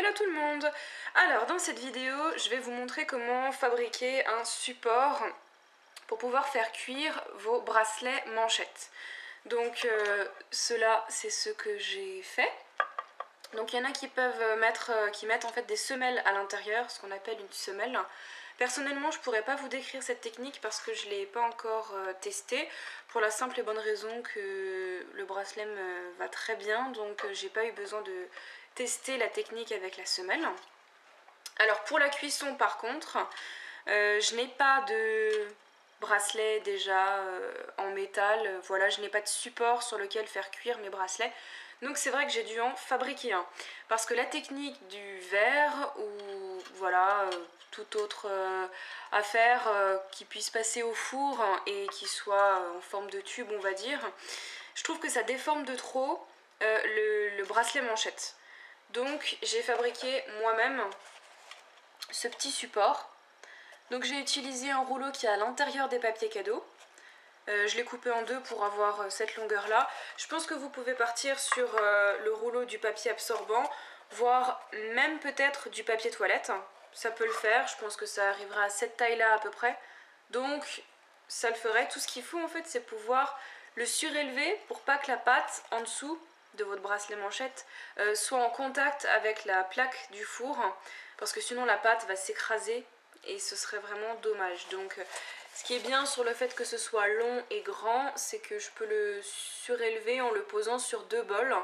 Hello tout le monde! Alors dans cette vidéo je vais vous montrer comment fabriquer un support pour pouvoir faire cuire vos bracelets manchettes. Donc cela c'est ce que j'ai fait. Donc il y en a qui peuvent mettre, qui mettent en fait des semelles à l'intérieur, ce qu'on appelle une semelle. Personnellement je pourrais pas vous décrire cette technique parce que je l'ai pas encore testée, pour la simple et bonne raison que le bracelet me va très bien, donc j'ai pas eu besoin de tester la technique avec la semelle. Alors pour la cuisson par contre, je n'ai pas de bracelet déjà en métal, voilà, je n'ai pas de support sur lequel faire cuire mes bracelets. Donc c'est vrai que j'ai dû en fabriquer un. Parce que la technique du verre ou voilà, toute autre affaire qui puisse passer au four et qui soit en forme de tube on va dire, je trouve que ça déforme de trop le bracelet manchette. Donc j'ai fabriqué moi-même ce petit support. Donc j'ai utilisé un rouleau qui est à l'intérieur des papiers cadeaux. Je l'ai coupé en deux pour avoir cette longueur là. Je pense que vous pouvez partir sur le rouleau du papier absorbant, voire même peut-être du papier toilette. Ça peut le faire, je pense que ça arrivera à cette taille là à peu près. Donc ça le ferait. Tout ce qu'il faut en fait c'est pouvoir le surélever pour pas que la pâte en dessous de votre bracelet manchette soit en contact avec la plaque du four, parce que sinon la pâte va s'écraser et ce serait vraiment dommage. Donc ce qui est bien sur le fait que ce soit long et grand, c'est que je peux le surélever en le posant sur deux bols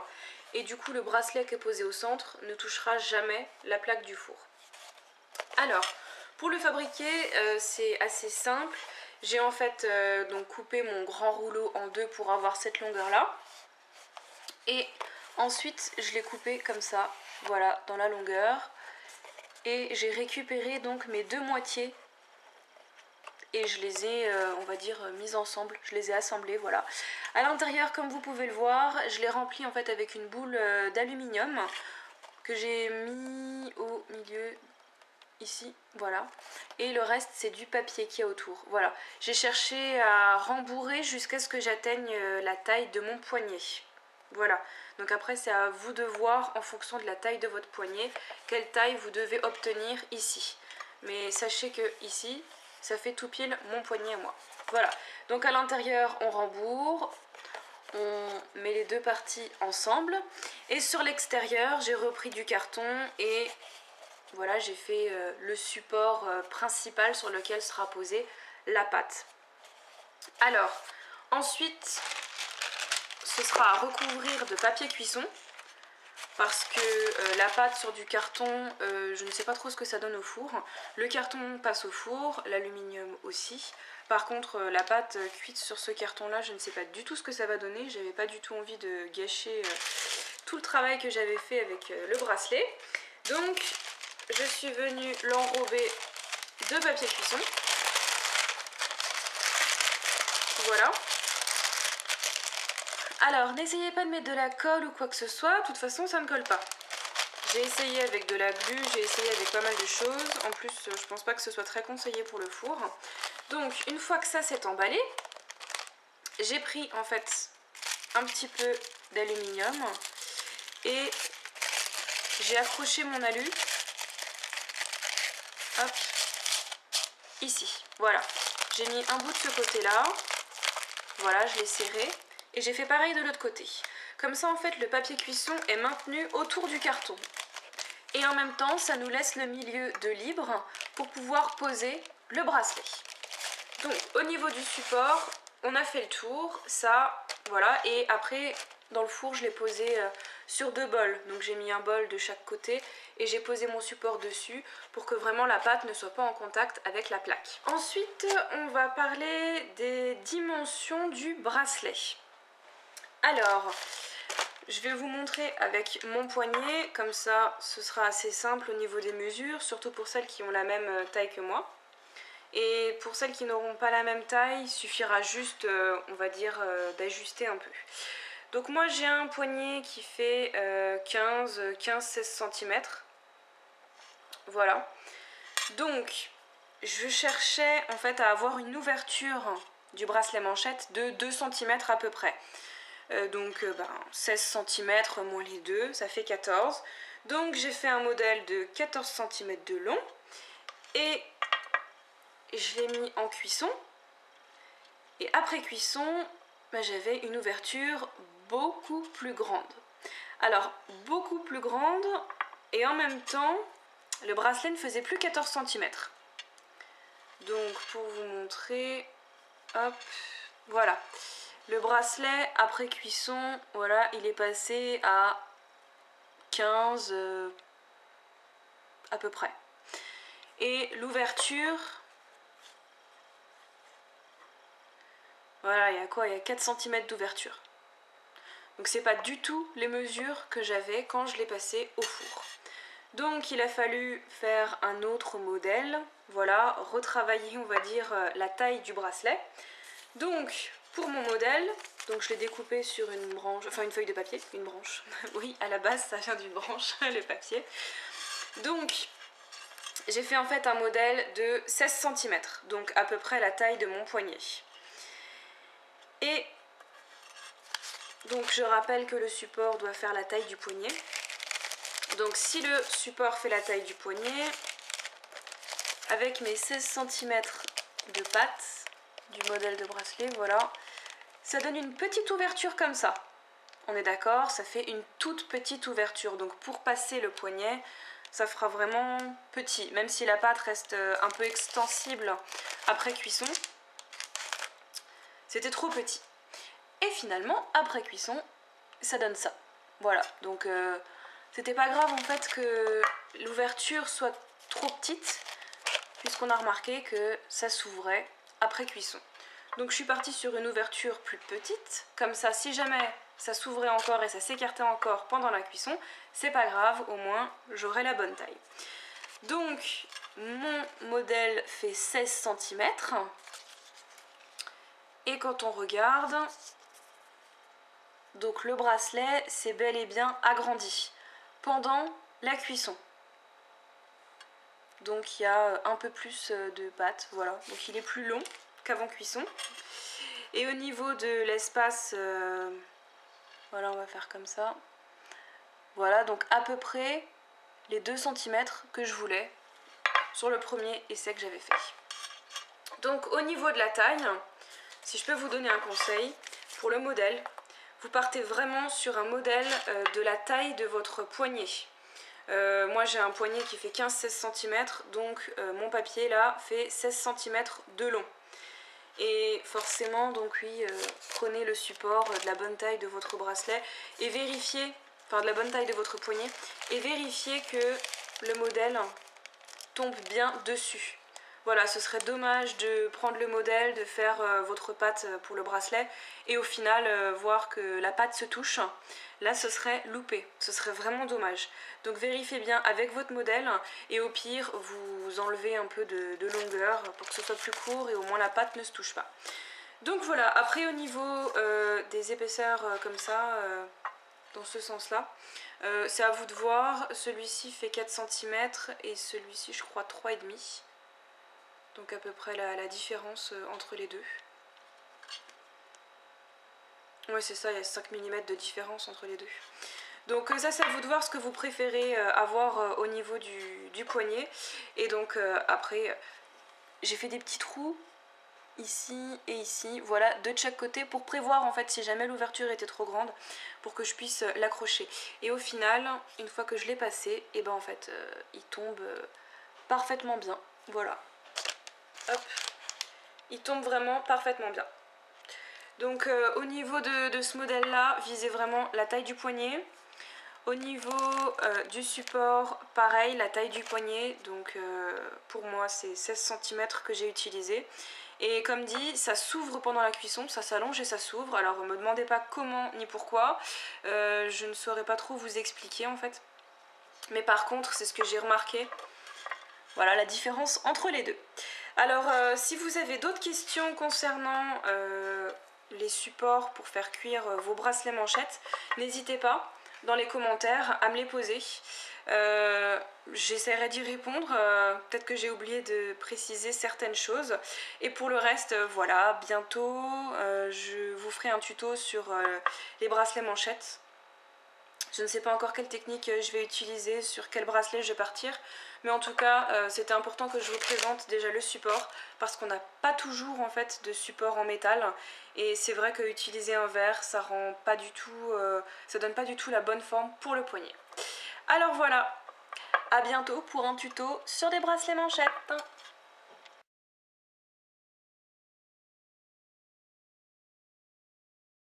et du coup le bracelet qui est posé au centre ne touchera jamais la plaque du four. Alors pour le fabriquer c'est assez simple. J'ai en fait donc coupé mon grand rouleau en deux pour avoir cette longueur là. Et ensuite je l'ai coupé comme ça, voilà, dans la longueur. Et j'ai récupéré donc mes deux moitiés et je les ai, on va dire, mises ensemble. Je les ai assemblées, voilà. À l'intérieur, comme vous pouvez le voir, je l'ai rempli en fait avec une boule d'aluminium que j'ai mis au milieu ici, voilà. Et le reste c'est du papier qu'il y a autour, voilà. J'ai cherché à rembourrer jusqu'à ce que j'atteigne la taille de mon poignet. Voilà, donc après c'est à vous de voir en fonction de la taille de votre poignet quelle taille vous devez obtenir ici. Mais sachez que ici ça fait tout pile mon poignet à moi. Voilà, donc à l'intérieur on rembourre, on met les deux parties ensemble et sur l'extérieur j'ai repris du carton et voilà, j'ai fait le support principal sur lequel sera posée la pâte. Alors ensuite ce sera à recouvrir de papier cuisson parce que la pâte sur du carton, je ne sais pas trop ce que ça donne au four. Le carton passe au four, l'aluminium aussi. Par contre la pâte cuite sur ce carton là, je ne sais pas du tout ce que ça va donner. J'avais pas du tout envie de gâcher tout le travail que j'avais fait avec le bracelet. Donc je suis venue l'enrober de papier cuisson. Voilà. Alors, n'essayez pas de mettre de la colle ou quoi que ce soit, de toute façon ça ne colle pas. J'ai essayé avec de la glu, j'ai essayé avec pas mal de choses. En plus, je pense pas que ce soit très conseillé pour le four. Donc, une fois que ça s'est emballé, j'ai pris en fait un petit peu d'aluminium et j'ai accroché mon alu, hop, ici. Voilà, j'ai mis un bout de ce côté-là, voilà, je l'ai serré. Et j'ai fait pareil de l'autre côté. Comme ça en fait le papier cuisson est maintenu autour du carton. Et en même temps ça nous laisse le milieu de libre pour pouvoir poser le bracelet. Donc au niveau du support, on a fait le tour, ça, voilà. Et après dans le four je l'ai posé sur deux bols. Donc j'ai mis un bol de chaque côté et j'ai posé mon support dessus pour que vraiment la pâte ne soit pas en contact avec la plaque. Ensuite on va parler des dimensions du bracelet. Alors, je vais vous montrer avec mon poignet, comme ça ce sera assez simple au niveau des mesures, surtout pour celles qui ont la même taille que moi. Et pour celles qui n'auront pas la même taille, il suffira juste, on va dire, d'ajuster un peu. Donc moi j'ai un poignet qui fait 15-16 cm. Voilà. Donc, je cherchais en fait à avoir une ouverture du bracelet manchette de 2 cm à peu près. Donc 16 cm moins les deux, ça fait 14. Donc j'ai fait un modèle de 14 cm de long et je l'ai mis en cuisson. Et après cuisson, j'avais une ouverture beaucoup plus grande. Alors, beaucoup plus grande, et en même temps, le bracelet ne faisait plus 14 cm. Donc, pour vous montrer, hop, voilà. Le bracelet, après cuisson, voilà, il est passé à 15, à peu près. Et l'ouverture, voilà, il y a quoi? Il y a 4 cm d'ouverture. Donc c'est pas du tout les mesures que j'avais quand je l'ai passé au four. Donc il a fallu faire un autre modèle, voilà, retravailler on va dire la taille du bracelet. Donc pour mon modèle, donc je l'ai découpé sur une branche, enfin une feuille de papier, une branche. Oui, à la base ça vient d'une branche, le papier. Donc j'ai fait en fait un modèle de 16 cm, donc à peu près la taille de mon poignet. Et donc je rappelle que le support doit faire la taille du poignet. Donc si le support fait la taille du poignet, avec mes 16 cm de patte du modèle de bracelet, voilà, ça donne une petite ouverture comme ça. On est d'accord, ça fait une toute petite ouverture. Donc pour passer le poignet, ça fera vraiment petit, même si la pâte reste un peu extensible après cuisson. C'était trop petit. Et finalement, après cuisson, ça donne ça. Voilà, donc c'était pas grave en fait que l'ouverture soit trop petite, puisqu'on a remarqué que ça s'ouvrait après cuisson. Donc je suis partie sur une ouverture plus petite, comme ça si jamais ça s'ouvrait encore et ça s'écartait encore pendant la cuisson, c'est pas grave, au moins j'aurai la bonne taille. Donc mon modèle fait 16 cm, et quand on regarde, donc le bracelet s'est bel et bien agrandi pendant la cuisson. Donc il y a un peu plus de pâte, voilà. Donc il est plus long qu'avant cuisson. Et au niveau de l'espace, voilà, on va faire comme ça. Voilà, donc à peu près les 2 cm que je voulais sur le premier essai que j'avais fait. Donc au niveau de la taille, si je peux vous donner un conseil, pour le modèle, vous partez vraiment sur un modèle de la taille de votre poignet. Moi j'ai un poignet qui fait 15-16 cm, donc mon papier là fait 16 cm de long. Et forcément, donc oui, prenez le support de la bonne taille de votre bracelet et vérifiez, enfin de la bonne taille de votre poignet, et vérifiez que le modèle tombe bien dessus. Voilà, ce serait dommage de prendre le modèle, de faire votre pâte pour le bracelet et au final voir que la pâte se touche. Là, ce serait loupé, ce serait vraiment dommage. Donc vérifiez bien avec votre modèle et au pire, vous enlevez un peu de longueur pour que ce soit plus court et au moins la pâte ne se touche pas. Donc voilà, après au niveau des épaisseurs comme ça, dans ce sens-là, c'est à vous de voir. Celui-ci fait 4 cm et celui-ci, je crois, 3,5. Donc à peu près la différence entre les deux. Ouais, c'est ça, il y a 5 mm de différence entre les deux. Donc ça, c'est à vous de voir ce que vous préférez avoir au niveau du poignet. Et donc après, j'ai fait des petits trous ici et ici, voilà, de chaque côté pour prévoir en fait si jamais l'ouverture était trop grande pour que je puisse l'accrocher. Et au final, une fois que je l'ai passé, et ben en fait, il tombe parfaitement bien, voilà. Hop, il tombe vraiment parfaitement bien. Donc au niveau de ce modèle là, visez vraiment la taille du poignet. Au niveau du support, pareil, la taille du poignet. Donc pour moi c'est 16 cm que j'ai utilisé. Et comme dit, ça s'ouvre pendant la cuisson, ça s'allonge et ça s'ouvre. Alors ne me demandez pas comment ni pourquoi, je ne saurais pas trop vous expliquer en fait. Mais par contre, c'est ce que j'ai remarqué. Voilà la différence entre les deux. Alors si vous avez d'autres questions concernant les supports pour faire cuire vos bracelets manchettes, n'hésitez pas dans les commentaires à me les poser. J'essaierai d'y répondre, peut-être que j'ai oublié de préciser certaines choses. Et pour le reste, voilà, bientôt je vous ferai un tuto sur les bracelets manchettes. Je ne sais pas encore quelle technique je vais utiliser, sur quel bracelet je vais partir, mais en tout cas c'était important que je vous présente déjà le support parce qu'on n'a pas toujours en fait de support en métal et c'est vrai que utiliser un verre ça rend pas du tout, ça donne pas du tout la bonne forme pour le poignet. Alors voilà, à bientôt pour un tuto sur des bracelets manchettes.